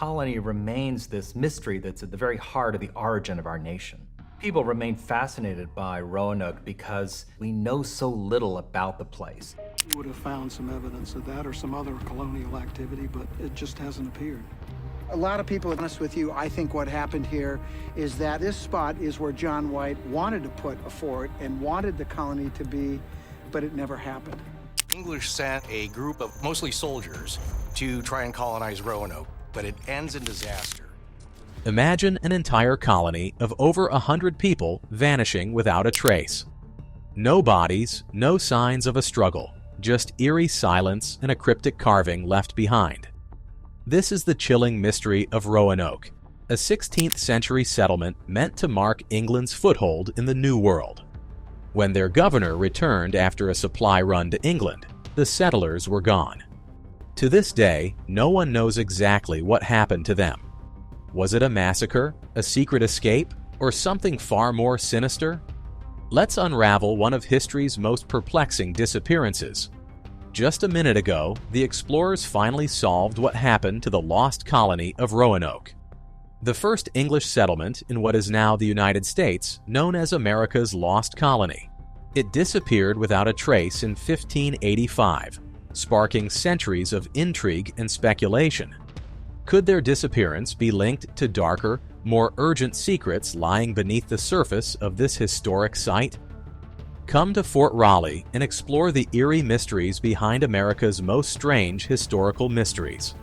colony remains this mystery that's at the very heart of the origin of our nation. People remain fascinated by Roanoke because we know so little about the place. You would have found some evidence of that or some other colonial activity, but it just hasn't appeared. A lot of people, honest with you, I think what happened here is that this spot is where John White wanted to put a fort and wanted the colony to be, but it never happened. English sent a group of mostly soldiers to try and colonize Roanoke, but it ends in disaster. Imagine an entire colony of over 100 people vanishing without a trace. No bodies, no signs of a struggle, just eerie silence and a cryptic carving left behind. This is the chilling mystery of Roanoke, a 16th century settlement meant to mark England's foothold in the New World. When their governor returned after a supply run to England, the settlers were gone. To this day, no one knows exactly what happened to them. Was it a massacre, a secret escape, or something far more sinister? Let's unravel one of history's most perplexing disappearances. Just a minute ago, the explorers finally solved what happened to the lost colony of Roanoke, the first English settlement in what is now the United States, known as America's Lost Colony. It disappeared without a trace in 1585, sparking centuries of intrigue and speculation. Could their disappearance be linked to darker, more urgent secrets lying beneath the surface of this historic site? Come to Fort Raleigh and explore the eerie mysteries behind America's most strange historical mysteries.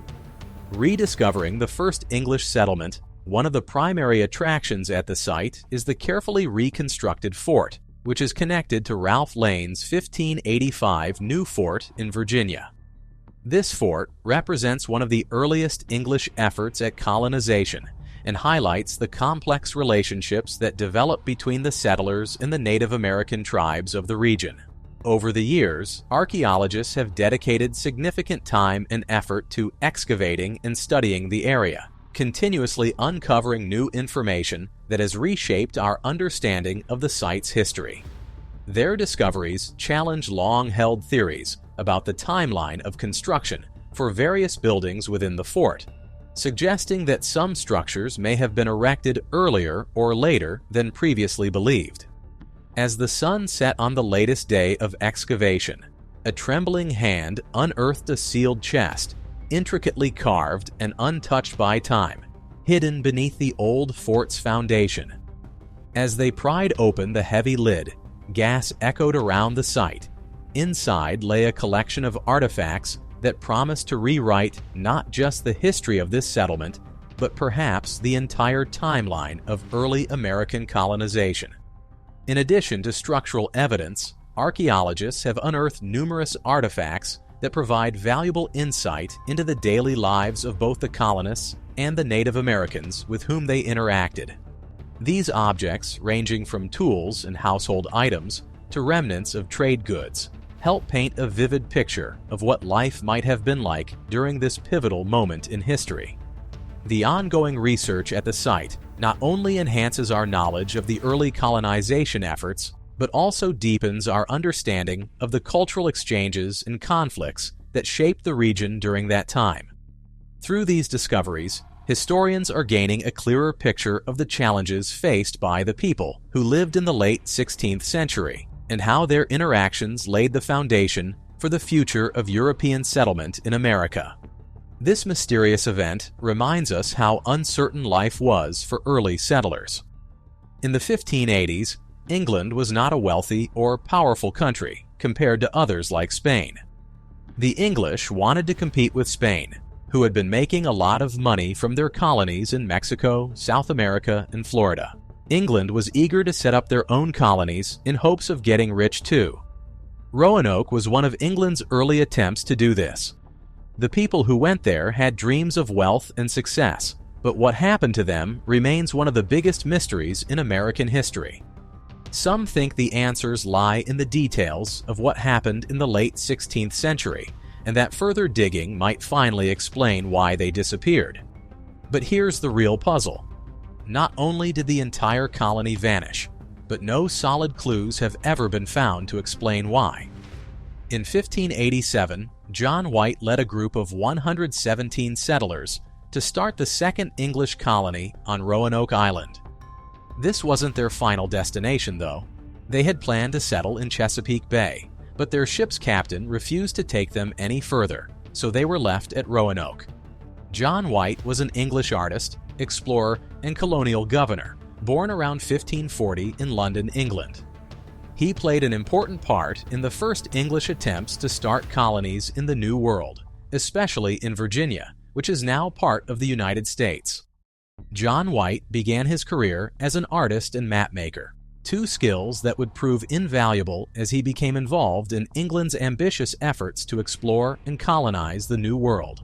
Rediscovering the first English settlement, one of the primary attractions at the site is the carefully reconstructed fort, which is connected to Ralph Lane's 1585 new fort in Virginia. This fort represents one of the earliest English efforts at colonization and highlights the complex relationships that developed between the settlers and the Native American tribes of the region. Over the years, archaeologists have dedicated significant time and effort to excavating and studying the area, continuously uncovering new information that has reshaped our understanding of the site's history. Their discoveries challenge long-held theories about the timeline of construction for various buildings within the fort, suggesting that some structures may have been erected earlier or later than previously believed. As the sun set on the latest day of excavation, a trembling hand unearthed a sealed chest, intricately carved and untouched by time, hidden beneath the old fort's foundation. As they pried open the heavy lid, gas echoed around the site. Inside lay a collection of artifacts that promised to rewrite not just the history of this settlement, but perhaps the entire timeline of early American colonization. In addition to structural evidence, archaeologists have unearthed numerous artifacts that provide valuable insight into the daily lives of both the colonists and the Native Americans with whom they interacted. These objects, ranging from tools and household items to remnants of trade goods, help paint a vivid picture of what life might have been like during this pivotal moment in history. The ongoing research at the site not only enhances our knowledge of the early colonization efforts, but also deepens our understanding of the cultural exchanges and conflicts that shaped the region during that time. Through these discoveries, historians are gaining a clearer picture of the challenges faced by the people who lived in the late 16th century and how their interactions laid the foundation for the future of European settlement in America. This mysterious event reminds us how uncertain life was for early settlers. In the 1580s, England was not a wealthy or powerful country compared to others like Spain. The English wanted to compete with Spain, who had been making a lot of money from their colonies in Mexico, South America, and Florida. England was eager to set up their own colonies in hopes of getting rich too. Roanoke was one of England's early attempts to do this. The people who went there had dreams of wealth and success, but what happened to them remains one of the biggest mysteries in American history. Some think the answers lie in the details of what happened in the late 16th century, and that further digging might finally explain why they disappeared. But here's the real puzzle. Not only did the entire colony vanish, but no solid clues have ever been found to explain why. In 1587, John White led a group of 117 settlers to start the second English colony on Roanoke Island. This wasn't their final destination, though. They had planned to settle in Chesapeake Bay, but their ship's captain refused to take them any further, so they were left at Roanoke. John White was an English artist, explorer, and colonial governor, born around 1540 in London, England. He played an important part in the first English attempts to start colonies in the New World, especially in Virginia, which is now part of the United States. John White began his career as an artist and mapmaker, two skills that would prove invaluable as he became involved in England's ambitious efforts to explore and colonize the New World.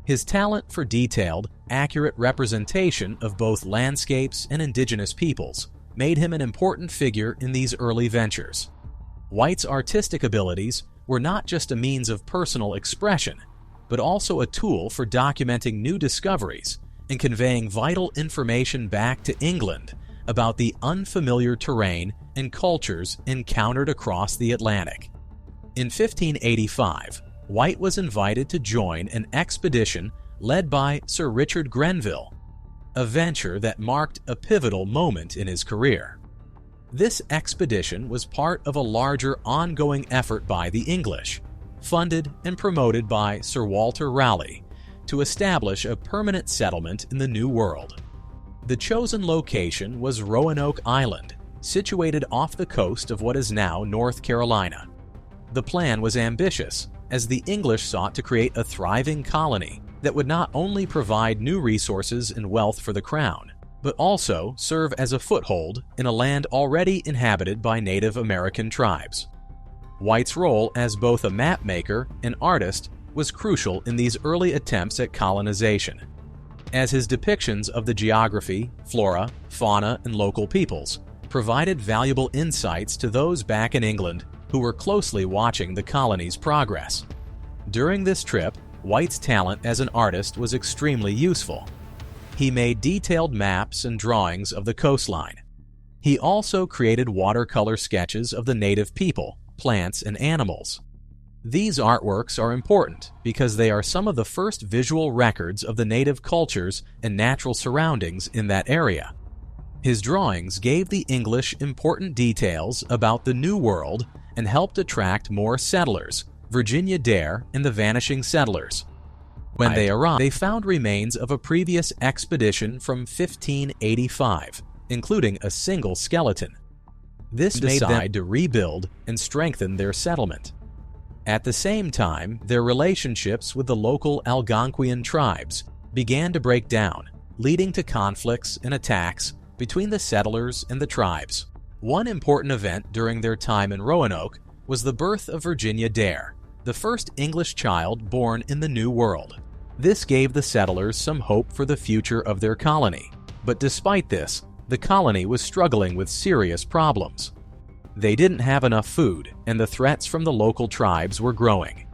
His talent for detailed, accurate representation of both landscapes and indigenous peoples made him an important figure in these early ventures. White's artistic abilities were not just a means of personal expression, but also a tool for documenting new discoveries and conveying vital information back to England about the unfamiliar terrain and cultures encountered across the Atlantic. In 1585, White was invited to join an expedition led by Sir Richard Grenville, a venture that marked a pivotal moment in his career. This expedition was part of a larger ongoing effort by the English, funded and promoted by Sir Walter Raleigh, to establish a permanent settlement in the New World. The chosen location was Roanoke Island, situated off the coast of what is now North Carolina. The plan was ambitious, as the English sought to create a thriving colony that would not only provide new resources and wealth for the crown, but also serve as a foothold in a land already inhabited by Native American tribes. White's role as both a mapmaker and artist was crucial in these early attempts at colonization, as his depictions of the geography, flora, fauna, and local peoples provided valuable insights to those back in England who were closely watching the colony's progress. During this trip, White's talent as an artist was extremely useful. He made detailed maps and drawings of the coastline. He also created watercolor sketches of the native people, plants, and animals. These artworks are important because they are some of the first visual records of the native cultures and natural surroundings in that area. His drawings gave the English important details about the New World and helped attract more settlers, Virginia Dare and the Vanishing Settlers. When they arrived, they found remains of a previous expedition from 1585, including a single skeleton. This made them decide to rebuild and strengthen their settlement. At the same time, their relationships with the local Algonquian tribes began to break down, leading to conflicts and attacks between the settlers and the tribes. One important event during their time in Roanoke was the birth of Virginia Dare, the first English child born in the New World. This gave the settlers some hope for the future of their colony, but despite this, the colony was struggling with serious problems. They didn't have enough food, and the threats from the local tribes were growing.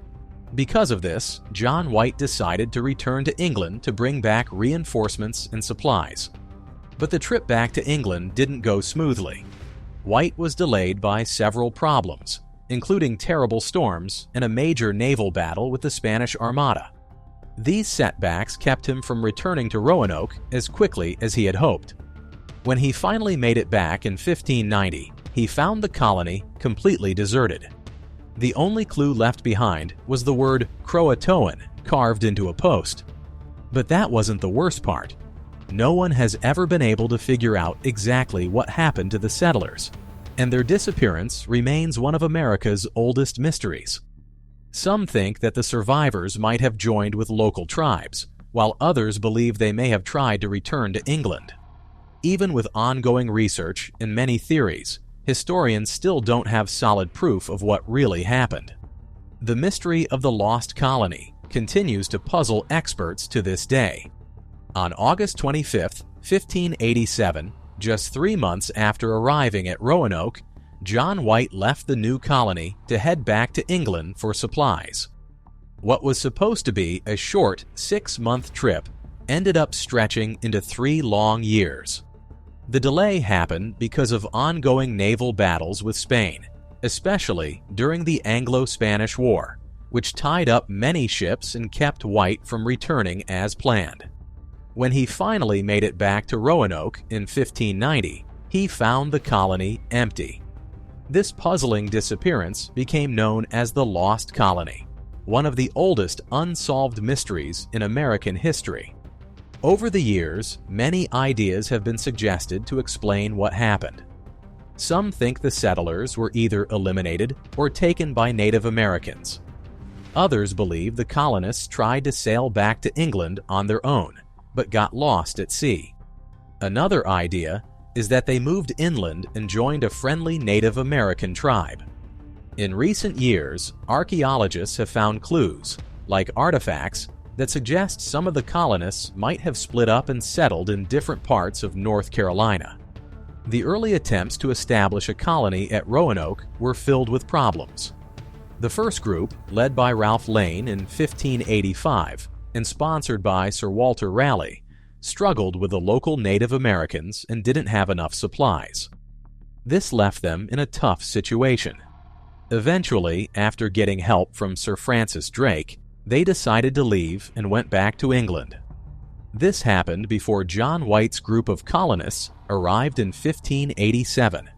Because of this, John White decided to return to England to bring back reinforcements and supplies. But the trip back to England didn't go smoothly. White was delayed by several problems, including terrible storms and a major naval battle with the Spanish Armada. These setbacks kept him from returning to Roanoke as quickly as he had hoped. When he finally made it back in 1590, he found the colony completely deserted. The only clue left behind was the word Croatoan carved into a post. But that wasn't the worst part. No one has ever been able to figure out exactly what happened to the settlers, and their disappearance remains one of America's oldest mysteries. Some think that the survivors might have joined with local tribes, while others believe they may have tried to return to England. Even with ongoing research and many theories, historians still don't have solid proof of what really happened. The mystery of the lost colony continues to puzzle experts to this day. On August 25, 1587, just 3 months after arriving at Roanoke, John White left the new colony to head back to England for supplies. What was supposed to be a short 6-month trip ended up stretching into 3 long years. The delay happened because of ongoing naval battles with Spain, especially during the Anglo-Spanish War, which tied up many ships and kept White from returning as planned. When he finally made it back to Roanoke in 1590, he found the colony empty. This puzzling disappearance became known as the Lost Colony, one of the oldest unsolved mysteries in American history. Over the years, many ideas have been suggested to explain what happened. Some think the settlers were either eliminated or taken by Native Americans. Others believe the colonists tried to sail back to England on their own, but got lost at sea. Another idea is that they moved inland and joined a friendly Native American tribe. In recent years, archaeologists have found clues, like artifacts, that suggest some of the colonists might have split up and settled in different parts of North Carolina. The early attempts to establish a colony at Roanoke were filled with problems. The first group, led by Ralph Lane in 1585 and sponsored by Sir Walter Raleigh, struggled with the local Native Americans and didn't have enough supplies. This left them in a tough situation. Eventually, after getting help from Sir Francis Drake, they decided to leave and went back to England. This happened before John White's group of colonists arrived in 1587.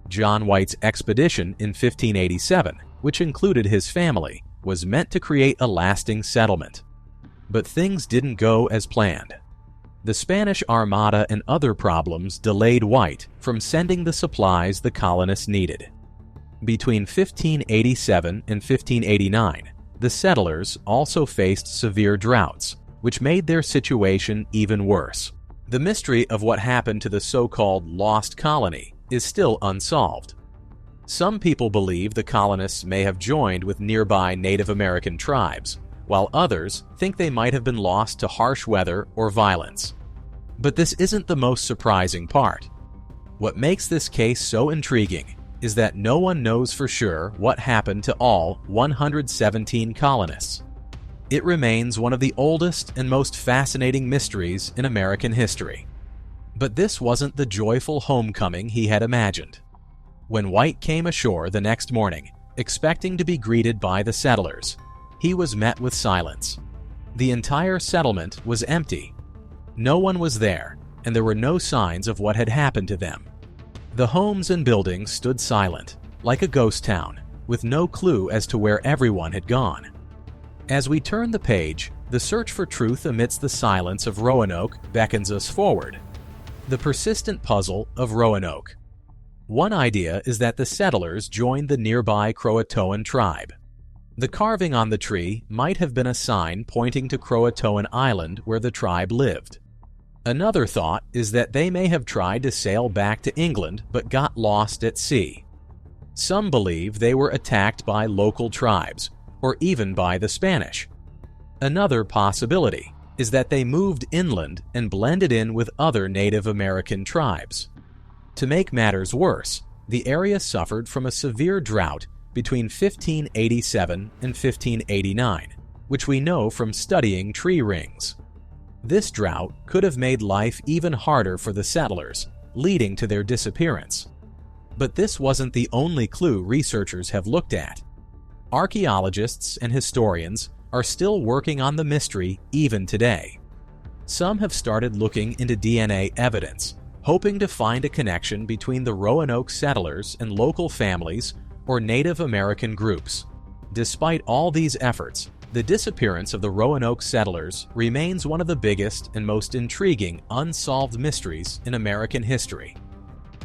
John White's expedition in 1587, which included his family, was meant to create a lasting settlement. But things didn't go as planned. The Spanish Armada and other problems delayed White from sending the supplies the colonists needed. Between 1587 and 1589, the settlers also faced severe droughts, which made their situation even worse. The mystery of what happened to the so-called Lost Colony is still unsolved. Some people believe the colonists may have joined with nearby Native American tribes, while others think they might have been lost to harsh weather or violence. But this isn't the most surprising part. What makes this case so intriguing is that no one knows for sure what happened to all 117 colonists. It remains one of the oldest and most fascinating mysteries in American history. But this wasn't the joyful homecoming he had imagined. When White came ashore the next morning, expecting to be greeted by the settlers, he was met with silence. The entire settlement was empty. No one was there, and there were no signs of what had happened to them. The homes and buildings stood silent, like a ghost town, with no clue as to where everyone had gone. As we turn the page, the search for truth amidst the silence of Roanoke beckons us forward. The persistent puzzle of Roanoke. One idea is that the settlers joined the nearby Croatoan tribe. The carving on the tree might have been a sign pointing to Croatoan Island where the tribe lived. Another thought is that they may have tried to sail back to England but got lost at sea. Some believe they were attacked by local tribes, or even by the Spanish. Another possibility is that they moved inland and blended in with other Native American tribes. To make matters worse, the area suffered from a severe drought between 1587 and 1589, which we know from studying tree rings. This drought could have made life even harder for the settlers, leading to their disappearance. But this wasn't the only clue researchers have looked at. Archaeologists and historians are still working on the mystery even today. Some have started looking into DNA evidence, hoping to find a connection between the Roanoke settlers and local families or Native American groups. Despite all these efforts, the disappearance of the Roanoke settlers remains one of the biggest and most intriguing unsolved mysteries in American history.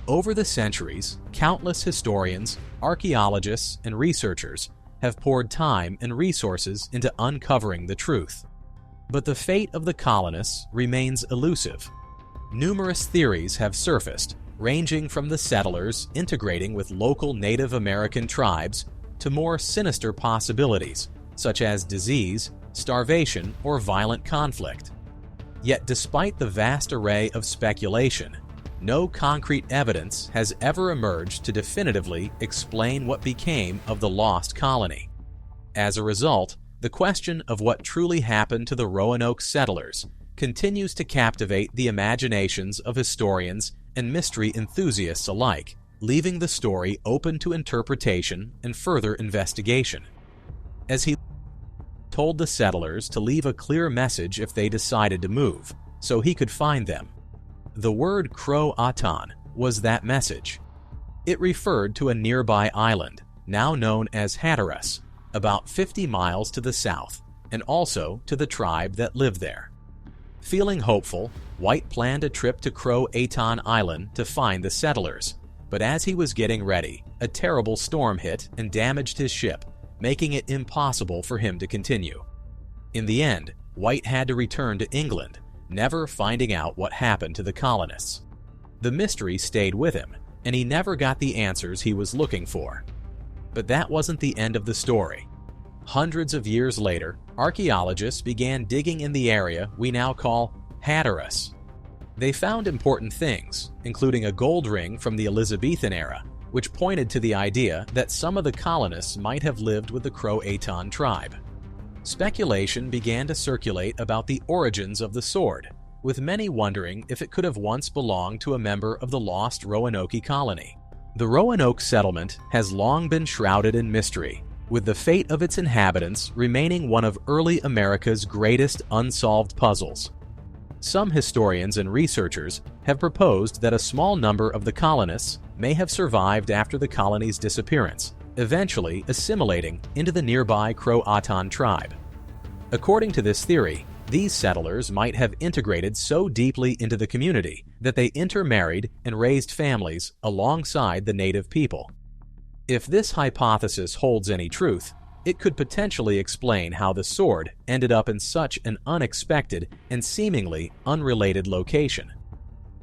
Over the centuries, countless historians, archaeologists, and researchers have poured time and resources into uncovering the truth. But the fate of the colonists remains elusive. Numerous theories have surfaced, ranging from the settlers integrating with local Native American tribes to more sinister possibilities, such as disease, starvation, or violent conflict. Yet despite the vast array of speculation, no concrete evidence has ever emerged to definitively explain what became of the lost colony. As a result, the question of what truly happened to the Roanoke settlers continues to captivate the imaginations of historians and mystery enthusiasts alike, leaving the story open to interpretation and further investigation. As he told the settlers to leave a clear message if they decided to move, so he could find them. The word Croatan was that message. It referred to a nearby island, now known as Hatteras, about 50 miles to the south, and also to the tribe that lived there. Feeling hopeful, White planned a trip to Croatan Island to find the settlers, but as he was getting ready, a terrible storm hit and damaged his ship, making it impossible for him to continue. In the end, White had to return to England, never finding out what happened to the colonists. The mystery stayed with him, and he never got the answers he was looking for. But that wasn't the end of the story. Hundreds of years later, archaeologists began digging in the area we now call Hatteras. They found important things, including a gold ring from the Elizabethan era, which pointed to the idea that some of the colonists might have lived with the Croatan tribe. Speculation began to circulate about the origins of the sword, with many wondering if it could have once belonged to a member of the lost Roanoke colony. The Roanoke settlement has long been shrouded in mystery, with the fate of its inhabitants remaining one of early America's greatest unsolved puzzles. Some historians and researchers have proposed that a small number of the colonists may have survived after the colony's disappearance, eventually assimilating into the nearby Croatan tribe. According to this theory, these settlers might have integrated so deeply into the community that they intermarried and raised families alongside the native people. If this hypothesis holds any truth, it could potentially explain how the sword ended up in such an unexpected and seemingly unrelated location.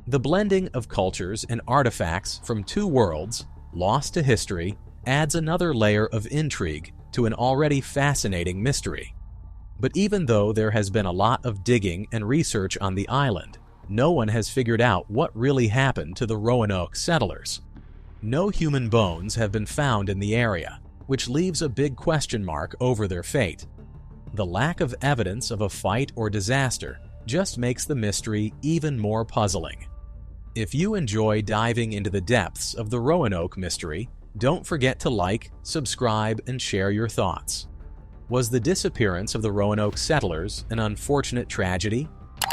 The blending of cultures and artifacts from two worlds, lost to history, adds another layer of intrigue to an already fascinating mystery. But even though there has been a lot of digging and research on the island, no one has figured out what really happened to the Roanoke settlers. No human bones have been found in the area, which leaves a big question mark over their fate. The lack of evidence of a fight or disaster just makes the mystery even more puzzling. If you enjoy diving into the depths of the Roanoke mystery, don't forget to like, subscribe, and share your thoughts. Was the disappearance of the Roanoke settlers an unfortunate tragedy?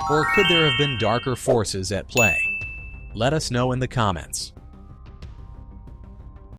Or could there have been darker forces at play? Let us know in the comments.